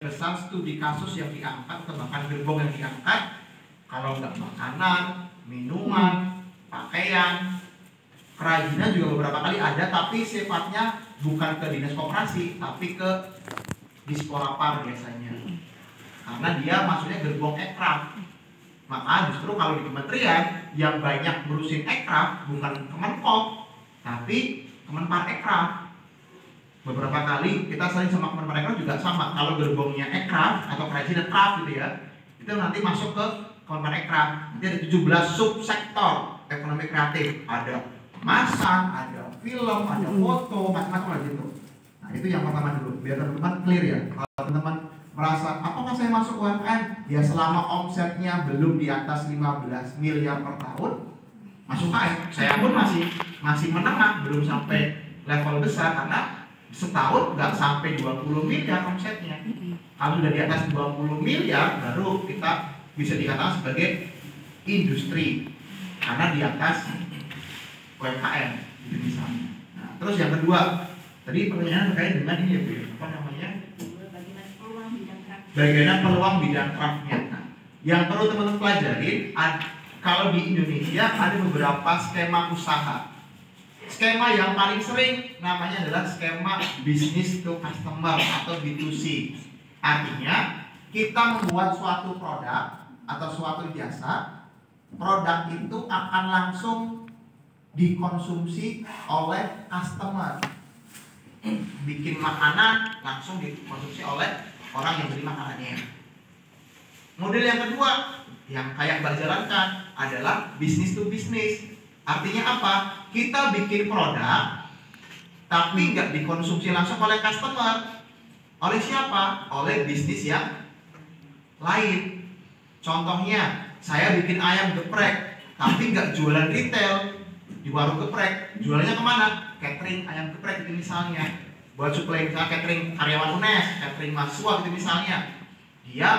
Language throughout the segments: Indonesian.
besar studi kasus yang diangkat atau bahkan gerbong yang diangkat, kalau nggak makanan, minuman, pakaian, kerajinan juga beberapa kali ada, tapi sifatnya bukan ke dinas koperasi, tapi ke Disporapar biasanya, karena dia maksudnya gerbong ekraf. Maka justru kalau di kementerian yang banyak ngurusin ekraf bukan Kemenkop, tapi Kemenpar ekraf. Beberapa kali kita sering sama Kemenpar ekraf juga sama. Kalau gerbongnya ekraf atau kerajinan ekraf gitu ya, itu nanti masuk ke Kemenpar ekraf. Nanti ada 17 subsektor ekonomi kreatif. Ada masak, ada film, ada foto, macam-macam gitu. Nah itu yang pertama dulu, biar teman-teman clear ya. Kalau teman-teman merasa apakah saya masuk UMKM? Ya selama omsetnya belum di atas 15 miliar per tahun, masuk UMKM. Saya pun masih menengah, belum sampai level besar karena setahun nggak sampai 20 miliar omsetnya. Kalau sudah di atas 20 miliar baru kita bisa dikatakan sebagai industri karena di atas UMKM gitu misalnya. Nah, terus yang kedua, tadi pertanyaan terkait dengan ini ya Bu, apa namanya? Bagaimana peluang bidang craftnya. Nah, yang perlu teman-teman pelajarin, kalau di Indonesia ada beberapa skema usaha. Skema yang paling sering namanya adalah skema business to customer atau B2C. Artinya kita membuat suatu produk atau suatu jasa, produk itu akan langsung dikonsumsi oleh customer. Bikin makanan langsung dikonsumsi oleh orang yang beli makanannya. Model yang kedua yang kayak Mbak jalankan adalah business to business. Artinya apa? Kita bikin produk tapi nggak dikonsumsi langsung oleh customer. Oleh siapa? Oleh bisnis yang lain. Contohnya, saya bikin ayam geprek tapi nggak jualan retail di warung geprek. Jualannya kemana? Catering ayam geprek itu misalnya. Buat suplai misalnya catering karyawan UNES, catering mahasiswa gitu misalnya. Dia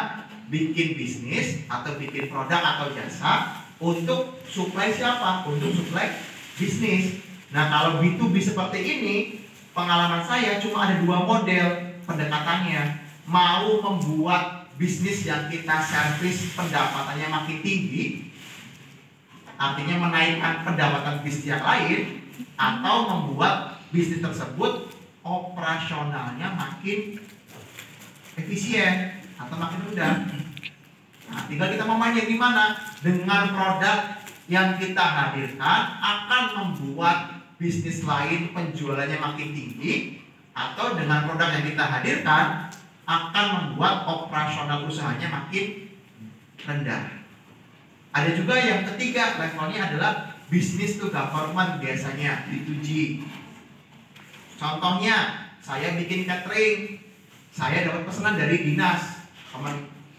bikin bisnis atau bikin produk atau jasa untuk suplai siapa? Untuk suplai bisnis. Nah kalau B2B seperti ini, pengalaman saya cuma ada dua model pendekatannya. Mau membuat bisnis yang kita servis pendapatannya makin tinggi, artinya menaikkan pendapatan bisnis yang lain, atau membuat bisnis tersebut operasionalnya makin efisien atau makin rendah. Nah, tinggal kita mau mainnya di mana. Dengan produk yang kita hadirkan akan membuat bisnis lain penjualannya makin tinggi, atau dengan produk yang kita hadirkan akan membuat operasional usahanya makin rendah. Ada juga yang ketiga, levelnya adalah business to government, biasanya B2G. Contohnya, saya bikin catering, saya dapat pesanan dari dinas,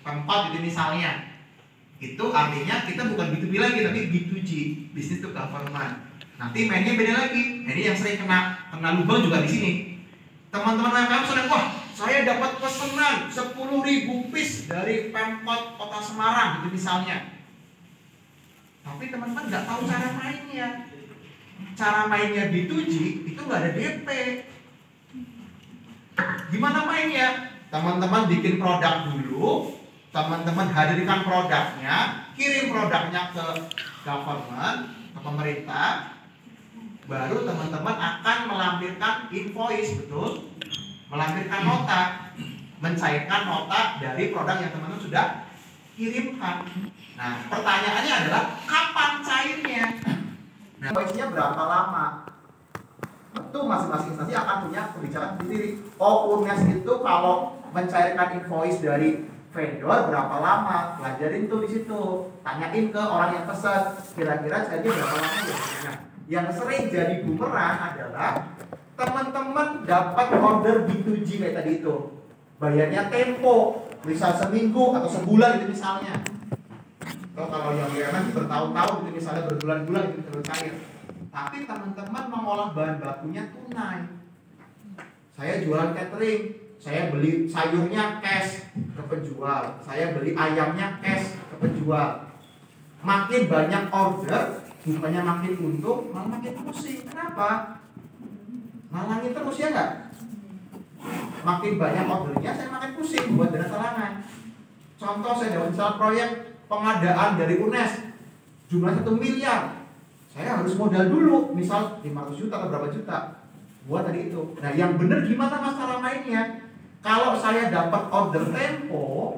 Pemkot gitu misalnya. Itu artinya kita bukan B2B lagi, tapi B2G, business to government. Nanti mainnya beda lagi. Ini yang sering kena lubang juga di sini. Teman-teman UMKM sedang, wah, saya dapat pesanan 10.000 piece dari Pemkot Kota Semarang gitu misalnya. Tapi teman-teman nggak tahu cara mainnya. Cara mainnya B2G itu nggak ada DP. Gimana mainnya? Teman-teman bikin produk dulu, teman-teman hadirkan produknya, kirim produknya ke government, ke pemerintah, baru teman-teman akan melampirkan invoice, betul? Melampirkan nota, mencairkan nota dari produk yang teman-teman sudah kirimkan. Nah, pertanyaannya adalah kapan cairnya? Nah, invoice-nya berapa lama? Tentu masing-masing instansi akan punya kebijakan sendiri. Oh, UNES itu kalau mencairkan invoice dari vendor berapa lama? Pelajarin tuh di situ. Tanyain ke orang yang pesan, kira-kira cairnya berapa lama ya? Nah, yang sering jadi bumerang adalah teman-teman dapat order B2G kayak tadi itu. Bayarnya tempo, misal seminggu atau sebulan gitu misalnya. Atau kalau yang BUMN bertahun-tahun gitu misalnya, berbulan-bulan gitu terus cair. Tapi teman-teman mengolah bahan bakunya tunai. Saya jualan catering, saya beli sayurnya cash ke penjual, saya beli ayamnya cash ke penjual. Makin banyak order, bukannya makin untung, malah makin pusing. Kenapa? Ngalangin terus ya nggak? Makin banyak ordernya, saya makin pusing. dibuat dengan talangan. Contoh saya dapat misal proyek pengadaan dari UNES jumlah 1 miliar. Saya harus modal dulu, misal 500 juta atau berapa juta buat tadi itu. Nah, yang benar gimana mas cara mainnya? Kalau saya dapat order tempo,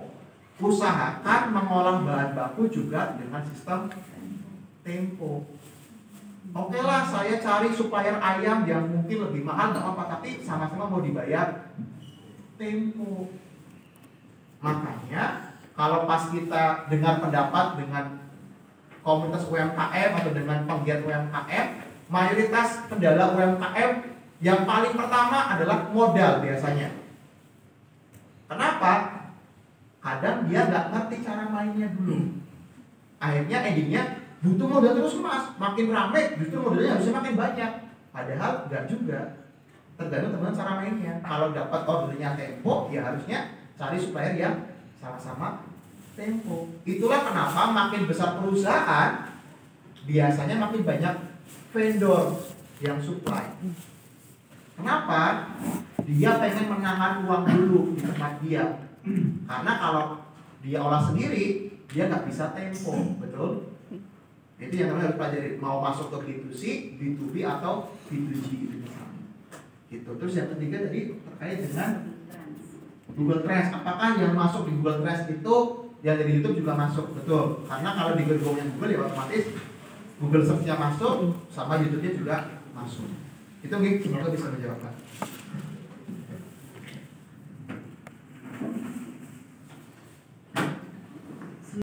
usahakan mengolah bahan baku juga dengan sistem tempo. Oke lah, saya cari supplier ayam yang mungkin lebih mahal, nggak apa-apa, tapi sama-sama mau dibayar tempo. Makanya kalau pas kita dengar pendapat dengan komunitas UMKM atau dengan penggiat UMKM, mayoritas kendala UMKM yang paling pertama adalah modal biasanya. Kenapa? Kadang dia nggak ngerti cara mainnya dulu. Akhirnya endingnya butuh modal terus mas, makin rame justru modalnya harusnya makin banyak. Padahal nggak juga. Tergantung teman cara mainnya. Kalau dapat ordernya tempo, ya harusnya cari supplier yang sama-sama tempo. Itulah kenapa makin besar perusahaan, biasanya makin banyak vendor yang supply. Kenapa? Dia pengen menahan uang dulu di tempat dia. Karena kalau dia olah sendiri, dia nggak bisa tempo, betul? Itu yang kalian harus pelajari. Mau masuk ke B2C, B2B atau B2G itu misalnya. Gitu. Terus yang ketiga tadi terkait dengan Google Trends. Apakah yang masuk di Google Trends itu yang dari YouTube juga masuk? Betul. Karena kalau di gerbongnya Google ya otomatis Google Search-nya masuk, sama YouTube-nya juga masuk. Itu mungkin semoga bisa menjawabkan.